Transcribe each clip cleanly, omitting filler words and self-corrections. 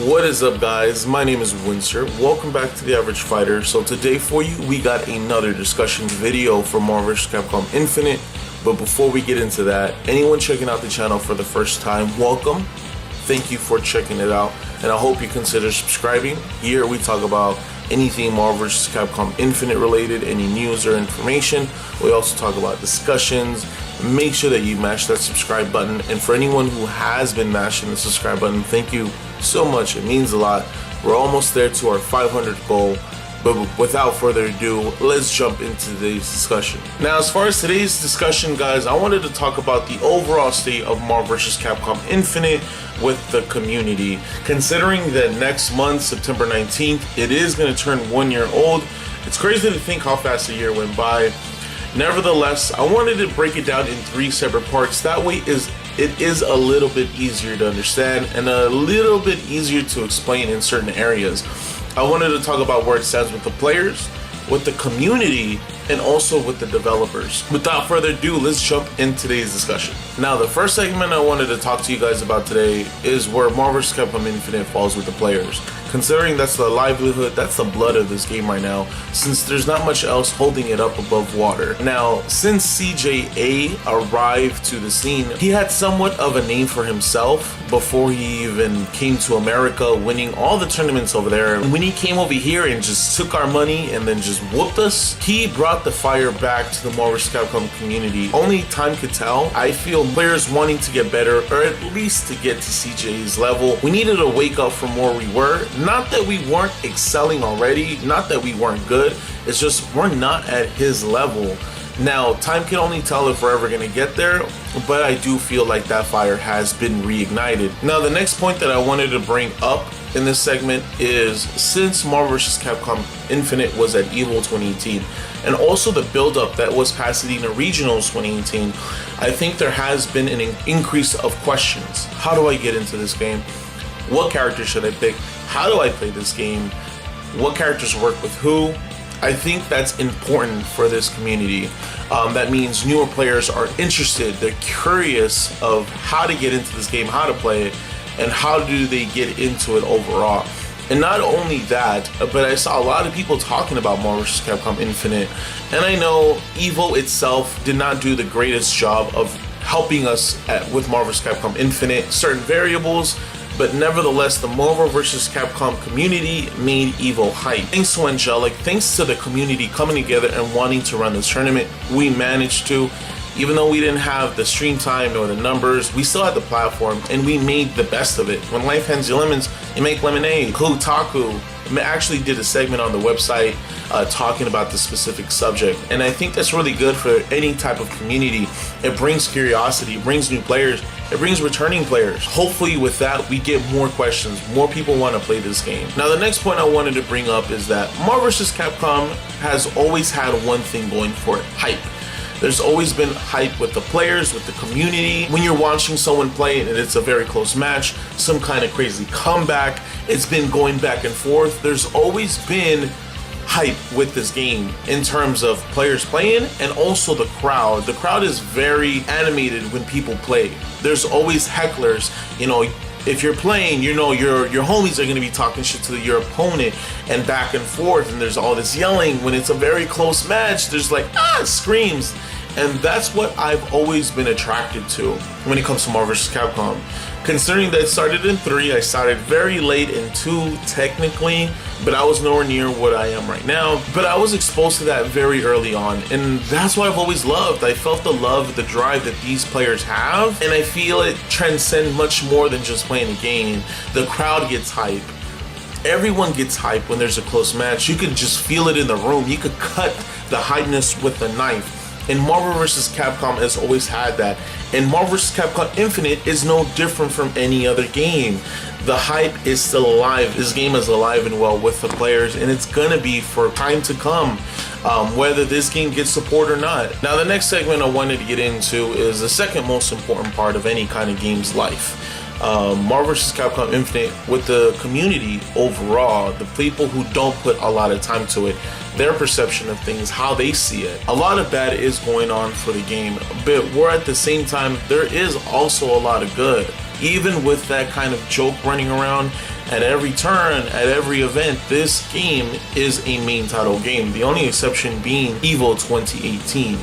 What is up, guys? My name is Wenster. Welcome back to The Average Fighter. So today for you, we got another discussion video for Marvel vs. Capcom Infinite. But before we get into that, anyone checking out the channel for the first time, welcome. Thank you for checking it out, and I hope you consider subscribing. Here we talk about anything Marvel vs. Capcom Infinite related, any news or information. We also talk about discussions. Make sure that you mash that subscribe button, and for anyone who has been mashing the subscribe button, thank you so much. It means a lot. We're almost there to our 500 goal, but without further ado, let's jump into today's discussion. Now, as far as today's discussion, guys, I wanted to talk about the overall state of Marvel vs. Capcom Infinite with the community. Considering that next month, September 19th, it is going to turn 1 year old. It's crazy to think how fast a year went by. Nevertheless, I wanted to break it down in 3 separate parts. That way it is a little bit easier to understand and a little bit easier to explain in certain areas. I wanted to talk about where it stands with the players, with the community, and also with the developers. Without further ado, let's jump into today's discussion. Now, the first segment I wanted to talk to you guys about today is where Marvel vs. Capcom Infinite falls with the players. Considering that's the livelihood, that's the blood of this game right now, since there's not much else holding it up above water. Now, since CJA arrived to the scene, he had somewhat of a name for himself before he even came to America, winning all the tournaments over there. And when he came over here and just took our money and then just whooped us, he brought the fire back to the Marvel vs. Capcom community. Only time could tell. I feel players wanting to get better, or at least to get to CJA's level. We needed to wake up from where we were. Not that we weren't excelling already, not that we weren't good, it's just we're not at his level. Now, time can only tell if we're ever going to get there, but I do feel like that fire has been reignited. Now, the next point that I wanted to bring up in this segment is, since Marvel vs. Capcom Infinite was at EVO 2018, and also the build-up that was Pasadena Regionals 2018, I think there has been an increase of questions. How do I get into this game? What character should I pick? How do I play this game? What characters work with who? I think that's important for this community. That means newer players are interested, they're curious of how to get into this game, how to play it, and how do they get into it overall. And not only that, but I saw a lot of people talking about Marvel vs. Capcom Infinite, and I know EVO itself did not do the greatest job of helping us with Marvel vs. Capcom Infinite, certain variables, but nevertheless, the Marvel vs. Capcom community made EVO hype. Thanks to Angelic, thanks to the community coming together and wanting to run this tournament, we managed to. Even though we didn't have the stream time or the numbers, we still had the platform, and we made the best of it. When life hands you lemons, you make lemonade. Kotaku actually did a segment on the website talking about the specific subject, and I think that's really good for any type of community. It brings curiosity, it brings new players, it brings returning players. Hopefully with that, we get more questions, more people want to play this game. Now, the next point I wanted to bring up is that Marvel vs. Capcom has always had one thing going for it: hype. There's always been hype with the players, with the community. When you're watching someone play and it's a very close match, some kind of crazy comeback, it's been going back and forth. There's always been hype with this game in terms of players playing and also the crowd. The crowd is very animated when people play. There's always hecklers, you know. If you're playing, you know your homies are going to be talking shit to your opponent and back and forth, and there's all this yelling. When it's a very close match, there's like screams, and that's what I've always been attracted to when it comes to Marvel vs. Capcom. Considering that it started in 3, I started very late in 2 technically, but I was nowhere near what I am right now. But I was exposed to that very early on, and that's what I've always loved. I felt the love, the drive that these players have, and I feel it transcends much more than just playing a game. The crowd gets hype. Everyone gets hype when there's a close match. You could just feel it in the room. You could cut the hypeness with a knife. And Marvel vs. Capcom has always had that. And Marvel vs. Capcom Infinite is no different from any other game. The hype is still alive. This game is alive and well with the players, and it's gonna be for time to come, whether this game gets support or not. Now, the next segment I wanted to get into is the second most important part of any kind of game's life. Marvel vs. Capcom Infinite with the community overall, the people who don't put a lot of time to it, their perception of things, how they see it. A lot of bad is going on for the game, but we're at the same time, there is also a lot of good. Even with that kind of joke running around, At every turn, at every event, this game is a main title game. The only exception being EVO 2018.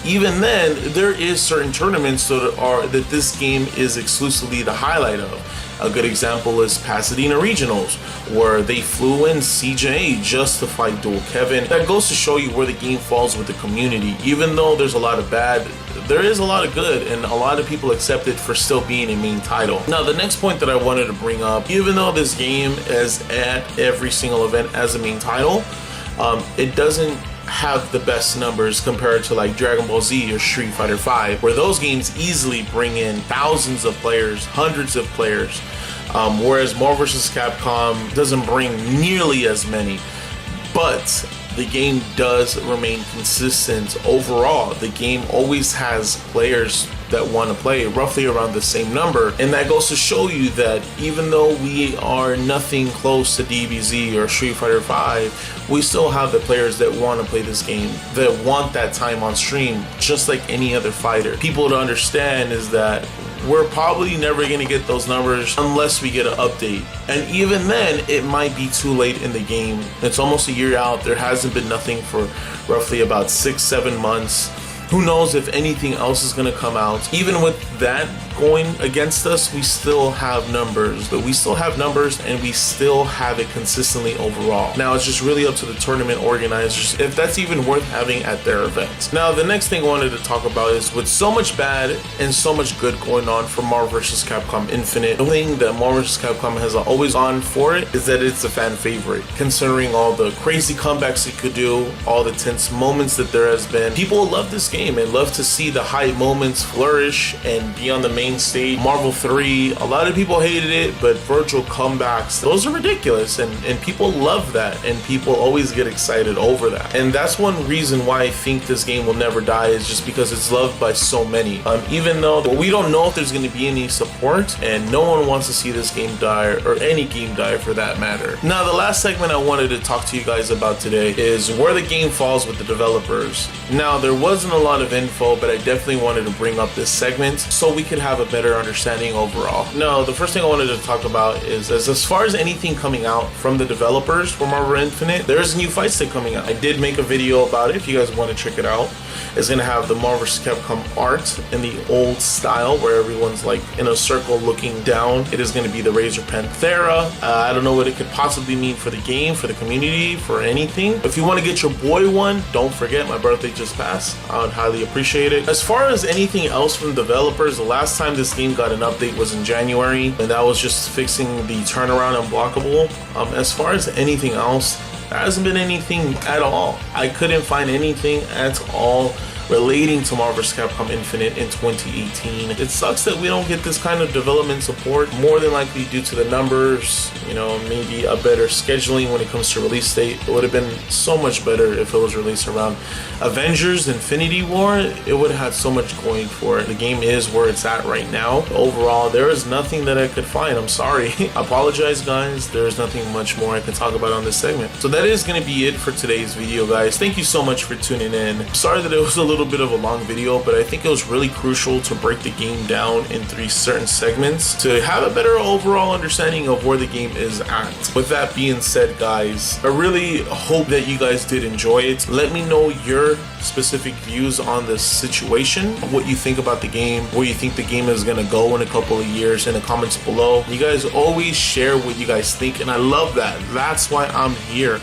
Even then, there is certain tournaments that this game is exclusively the highlight of. A good example is Pasadena Regionals, where they flew in CJ just to fight Dual Kevin. That goes to show you where the game falls with the community. Even though there's a lot of bad, there is a lot of good, and a lot of people accept it for still being a main title. Now, the next point that I wanted to bring up, even though this game is at every single event as a main title, it doesn't have the best numbers compared to like Dragon Ball Z or Street Fighter V, where those games easily bring in thousands of players, hundreds of players, whereas Marvel vs. Capcom doesn't bring nearly as many. But the game does remain consistent overall. The game always has players that want to play, roughly around the same number, and that goes to show you that even though we are nothing close to DBZ or Street Fighter V, we still have the players that want to play this game, that want that time on stream, just like any other fighter. People to understand is that we're probably never going to get those numbers unless we get an update. And even then, it might be too late in the game. It's almost a year out. There hasn't been nothing for roughly about 6-7 months. Who knows if anything else is going to come out. Even with that going against us, we still have numbers. But we still have numbers, and we still have it consistently overall. Now, it's just really up to the tournament organizers if that's even worth having at their events. Now, the next thing I wanted to talk about is with so much bad and so much good going on for Marvel vs. Capcom Infinite, the thing that Marvel vs. Capcom has always on for it is that it's a fan favorite. Considering all the crazy comebacks it could do, all the tense moments that there has been, people love this game and love to see the high moments flourish and be on the main stage. Marvel 3, a lot of people hated it, but virtual comebacks, those are ridiculous, and people love that, and people always get excited over that. And that's one reason why I think this game will never die, is just because it's loved by so many. Even though we don't know if there's going to be any support, and no one wants to see this game die, or any game die for that matter. Now, the last segment I wanted to talk to you guys about today is where the game falls with the developers. Now, there wasn't a lot of info, but I definitely wanted to bring up this segment so we could have a better understanding overall. Now, the first thing I wanted to talk about is as far as anything coming out from the developers for Marvel Infinite, there's a new fight stick coming out. I did make a video about it if you guys want to check it out. It's going to have the Marvel vs. Capcom art in the old style where everyone's like in a circle looking down. It is going to be the Razor Panthera. I don't know what it could possibly mean for the game, for the community, for anything. If you want to get your boy one, don't forget my birthday just passed. I would highly appreciate it. As far as anything else from developers, the last time this game got an update was in January, and that was just fixing the turnaround unblockable. As far as anything else, there hasn't been anything at all. I couldn't find anything at all relating to Marvel vs. Capcom Infinite in 2018. It sucks that we don't get this kind of development support, more than likely due to the numbers, you know, maybe a better scheduling when it comes to release date. It would have been so much better if it was released around Avengers Infinity War. It would have had so much going for it. The game is where it's at right now. Overall, there is nothing that I could find. I'm sorry. I apologize, guys. There's nothing much more I can talk about on this segment. So that is going to be it for today's video, guys. Thank you so much for tuning in. Sorry that it was a little bit of a long video, but I think it was really crucial to break the game down in 3 certain segments to have a better overall understanding of where the game is at. With that being said, guys, I really hope that you guys did enjoy it. Let me know your specific views on this situation, what you think about the game, where you think the game is going to go in a couple of years in the comments below. You guys always share what you guys think, and I love that. That's why I'm here,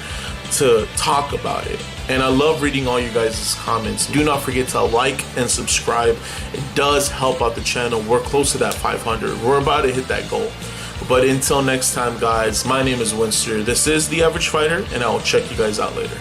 to talk about it. And I love reading all you guys' comments. Do not forget to like and subscribe. It does help out the channel. We're close to that 500. We're about to hit that goal. But until next time, guys, my name is Wenster. This is The Average Fighter, and I will check you guys out later.